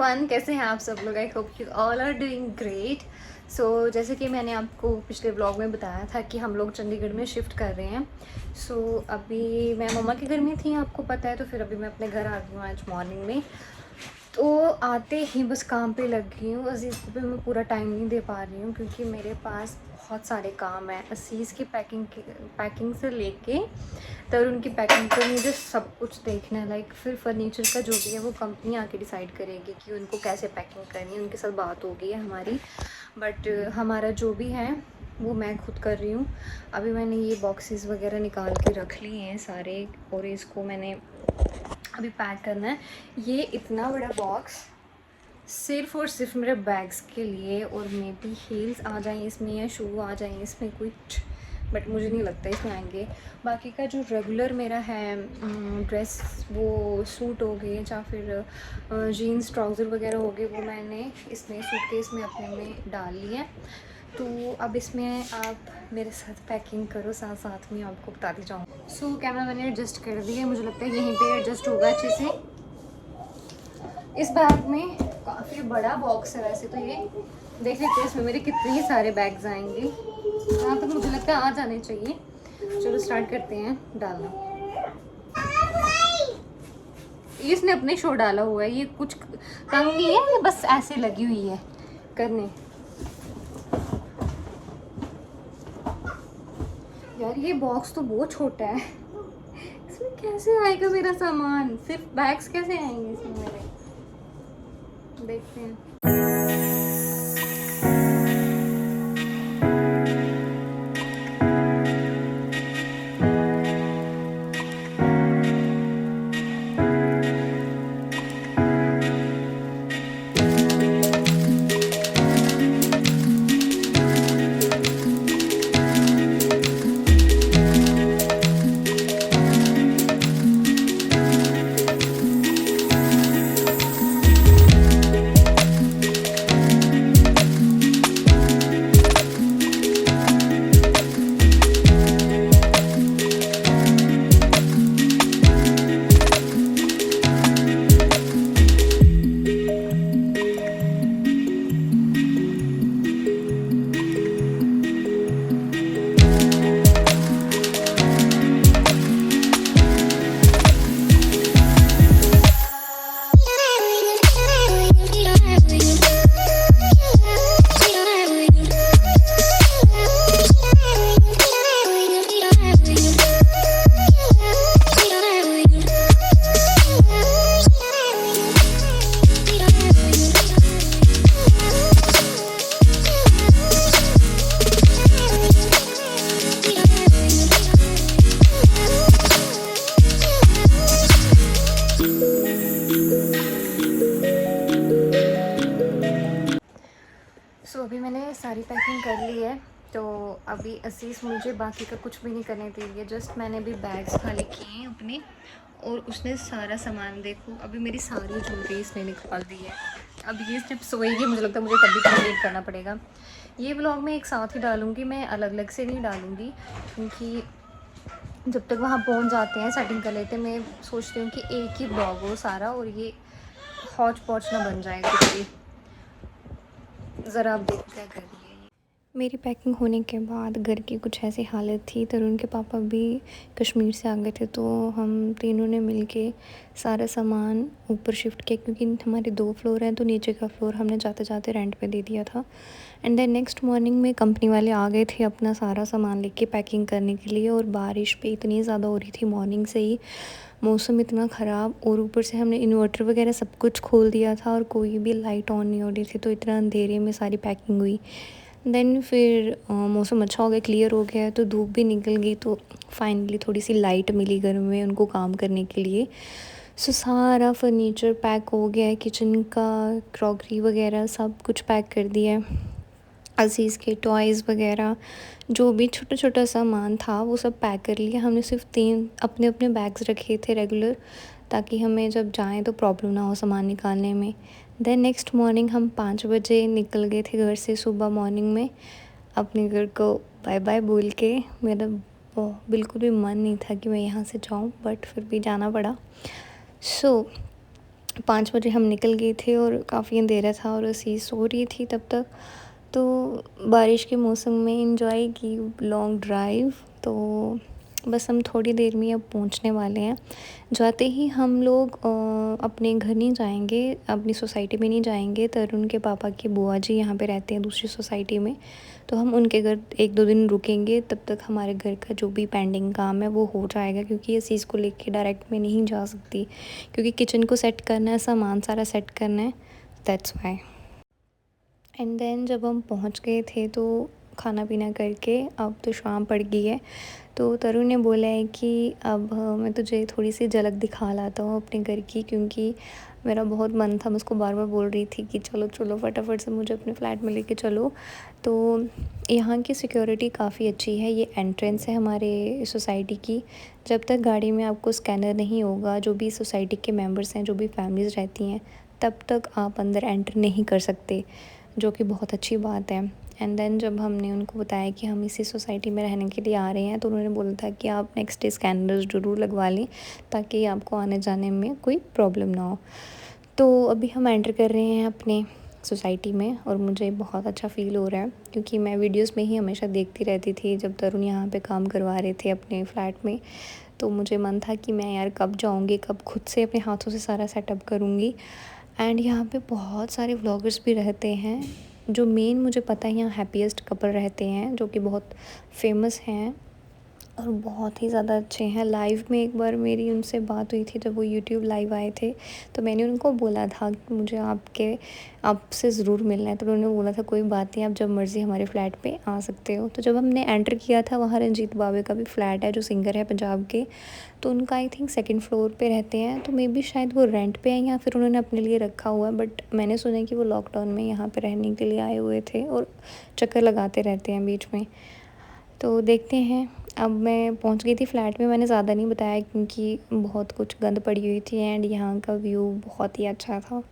Everyone, कैसे हैं आप सब लोग। I hope you all are doing great. So जैसे कि मैंने आपको पिछले ब्लॉग में बताया था कि हम लोग चंडीगढ़ में शिफ्ट कर रहे हैं। अभी मैं मम्मा के घर में थी, आपको पता है, तो फिर अभी मैं अपने घर आ गई हूँ आज मॉर्निंग में। तो आते ही बस काम पे लग गई हूँ। अजीज़ को भी मैं पूरा टाइम नहीं दे पा रही हूँ क्योंकि मेरे पास बहुत सारे काम हैं। अजीज़ की पैकिंग से लेके तरुण की पैकिंग पर मुझे सब कुछ देखना है। लाइक फिर फर्नीचर का जो भी है वो कंपनी आके डिसाइड करेगी कि उनको कैसे पैकिंग करनी है। उनके साथ बात हो गई है हमारी, बट हमारा जो भी है वो मैं खुद कर रही हूँ। अभी मैंने ये बॉक्सेस वगैरह निकाल के रख लिए हैं सारे, और इसको मैंने अभी पैक करना है। ये इतना बड़ा बॉक्स सिर्फ़ और सिर्फ मेरे बैग्स के लिए, और मे बी हील्स आ जाएँ इसमें या शू आ जाएँ इसमें कुछ, बट मुझे नहीं लगता इसमें आएंगे। बाकी का जो रेगुलर मेरा है ड्रेस, वो सूट हो गए या फिर जीन्स ट्राउज़र वगैरह हो गए, वो मैंने इसमें सूटकेस में अपने में डाल लिया। तो अब इसमें आप मेरे साथ पैकिंग करो, साथ साथ में आपको बताती जाऊँ। कैमरा मैंने एडजस्ट कर दिया, मुझे लगता है यहीं पे एडजस्ट होगा अच्छे से। इस बैग में काफ़ी बड़ा बॉक्स है वैसे तो, ये देख लेते हैं इसमें मेरे कितने सारे बैग्स आएंगे। यहाँ तक मुझे लगता है आ जाने चाहिए। चलो स्टार्ट करते हैं डालना। इसने अपने शो डाला हुआ है, ये कुछ तंग नहीं है, ये बस ऐसे लगी हुई है करने। यार ये बॉक्स तो बहुत छोटा है, इसमें कैसे आएगा मेरा सामान। सिर्फ बैग्स कैसे आएंगे इसमें मेरे, देखते हैं। अभी मैंने सारी पैकिंग कर ली है, तो अभी असीस मुझे बाकी का कुछ भी नहीं करने दे रही है। जस्ट मैंने अभी बैग्स खाली किए हैं अपने, और उसने सारा सामान, देखो अभी मेरी सारी ज्वेलरी इसने निकाल दी है। अब ये जब सोएगी मुझे लगता है मुझे तभी कंप्लीट करना पड़ेगा। ये व्लॉग मैं एक साथ ही डालूँगी, मैं अलग अलग से नहीं डालूँगी, क्योंकि जब तक वहाँ पहुँच जाते हैं सेटिंग कर लेते हैं। मैं सोचती हूँ कि एक ही ब्लॉग हो सारा, और ये हौच पौच ना बन जाए कुछ भी। ज़रा आप देखते हैं कर मेरी पैकिंग होने के बाद घर की कुछ ऐसी हालत थी। तरुण के पापा भी कश्मीर से आ गए थे, तो हम तीनों ने मिलके सारा सामान ऊपर शिफ्ट किया, क्योंकि हमारे 2 फ्लोर हैं, तो नीचे का फ्लोर हमने जाते जाते रेंट पे दे दिया था। एंड देन नेक्स्ट मॉर्निंग में कंपनी वाले आ गए थे अपना सारा सामान लेके पैकिंग करने के लिए, और बारिश भी इतनी ज़्यादा हो रही थी मॉर्निंग से ही, मौसम इतना ख़राब, और ऊपर से हमने इन्वर्टर वगैरह सब कुछ खोल दिया था और कोई भी लाइट ऑन नहीं हो रही थी, तो इतना अंधेरे में सारी पैकिंग हुई। देन फिर मौसम अच्छा हो गया, क्लियर हो गया, तो धूप भी निकल गई, तो फाइनली थोड़ी सी लाइट मिली घर में उनको काम करने के लिए। सारा फर्नीचर पैक हो गया है, किचन का क्रॉकरी वगैरह सब कुछ पैक कर दिया है। अज़ीज़ के टॉयज़ वगैरह जो भी छोटा छोटा सामान था वो सब पैक कर लिया हमने। सिर्फ 3 अपने अपने बैग्स रखे थे रेगुलर, ताकि हमें जब जाएं तो प्रॉब्लम ना हो सामान निकालने में। देन नेक्स्ट मॉर्निंग हम 5 बजे निकल गए थे घर से सुबह मॉर्निंग में, अपने घर को बाय बाय बोल के। मेरा बिल्कुल भी मन नहीं था कि मैं यहाँ से जाऊँ, बट फिर भी जाना पड़ा। 5 बजे हम निकल गए थे और काफ़ी अंधेरा था और असीस सो रही थी तब तक। तो बारिश के मौसम में एंजॉय की लॉन्ग ड्राइव। तो बस हम थोड़ी देर में अब पहुंचने वाले हैं। जाते ही हम लोग अपने घर नहीं जाएंगे, अपनी सोसाइटी में नहीं जाएंगे। तरुण के पापा की बुआ जी यहाँ पे रहते हैं दूसरी सोसाइटी में, तो हम उनके घर 1-2 दिन रुकेंगे। तब तक हमारे घर का जो भी पेंडिंग काम है वो हो जाएगा, क्योंकि इस चीज़ को लेके डायरेक्ट मैं नहीं जा सकती, क्योंकि किचन को सेट करना है, सामान सारा सेट करना है, दैट्स वाई। एंड देन जब हम पहुंच गए थे तो खाना पीना करके अब तो शाम पड़ गई है, तो तरुण ने बोला है कि अब मैं तुझे थोड़ी सी झलक दिखा लाता हूँ अपने घर की, क्योंकि मेरा बहुत मन था। मैं उसको बार बार बोल रही थी कि चलो चलो फटाफट से मुझे अपने फ़्लैट में लेके चलो। तो यहाँ की सिक्योरिटी काफ़ी अच्छी है। ये एंट्रेंस है हमारे सोसाइटी की। जब तक गाड़ी में आपको स्कैनर नहीं होगा, जो भी सोसाइटी के मेंबर्स हैं, जो भी फैमिलीज़ रहती हैं, तब तक आप अंदर एंटर नहीं कर सकते, जो कि बहुत अच्छी बात है। एंड देन जब हमने उनको बताया कि हम इसी सोसाइटी में रहने के लिए आ रहे हैं, तो उन्होंने बोला था कि आप नेक्स्ट डे स्कैनर्स ज़रूर लगवा लें, ताकि आपको आने जाने में कोई प्रॉब्लम ना हो। तो अभी हम एंटर कर रहे हैं अपने सोसाइटी में और मुझे बहुत अच्छा फ़ील हो रहा है, क्योंकि मैं वीडियोस में ही हमेशा देखती रहती थी जब तरुण यहाँ पे काम करवा रहे थे अपने फ्लैट में। तो मुझे मन था कि मैं यार कब जाऊँगी, कब खुद से अपने हाथों से सारा सेटअप करूँगी। एंड यहाँ पे बहुत सारे व्लॉगर्स भी रहते हैं। जो मेन मुझे पता है, यहाँ हैप्पीएस्ट कपल रहते हैं, जो कि बहुत फेमस हैं और बहुत ही ज़्यादा अच्छे हैं। लाइव में एक बार मेरी उनसे बात हुई थी जब वो यूट्यूब लाइव आए थे, तो मैंने उनको बोला था कि मुझे आपसे ज़रूर मिलना है। तो उन्होंने बोला था कोई बात नहीं, आप जब मर्ज़ी हमारे फ्लैट पे आ सकते हो। तो जब हमने एंटर किया था, वहाँ रंजीत बावे का भी फ्लैट है, जो सिंगर है पंजाब के। तो उनका आई थिंक 2nd फ्लोर पे रहते हैं, तो मे बी शायद वो रेंट पे हैं या फिर उन्होंने अपने लिए रखा हुआ है। बट मैंने सुना कि वो लॉकडाउन में यहाँ पे रहने के लिए आए हुए थे और चक्कर लगाते रहते हैं बीच में। तो देखते हैं। अब मैं पहुंच गई थी फ्लैट में। मैंने ज़्यादा नहीं बताया क्योंकि बहुत कुछ गंद पड़ी हुई थी एंड यहाँ का व्यू बहुत ही अच्छा था।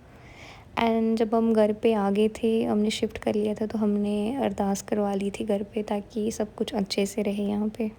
एंड जब हम घर पे आ गए थे, हमने शिफ्ट कर लिया था, तो हमने अरदास करवा ली थी घर पे, ताकि सब कुछ अच्छे से रहे यहाँ पे।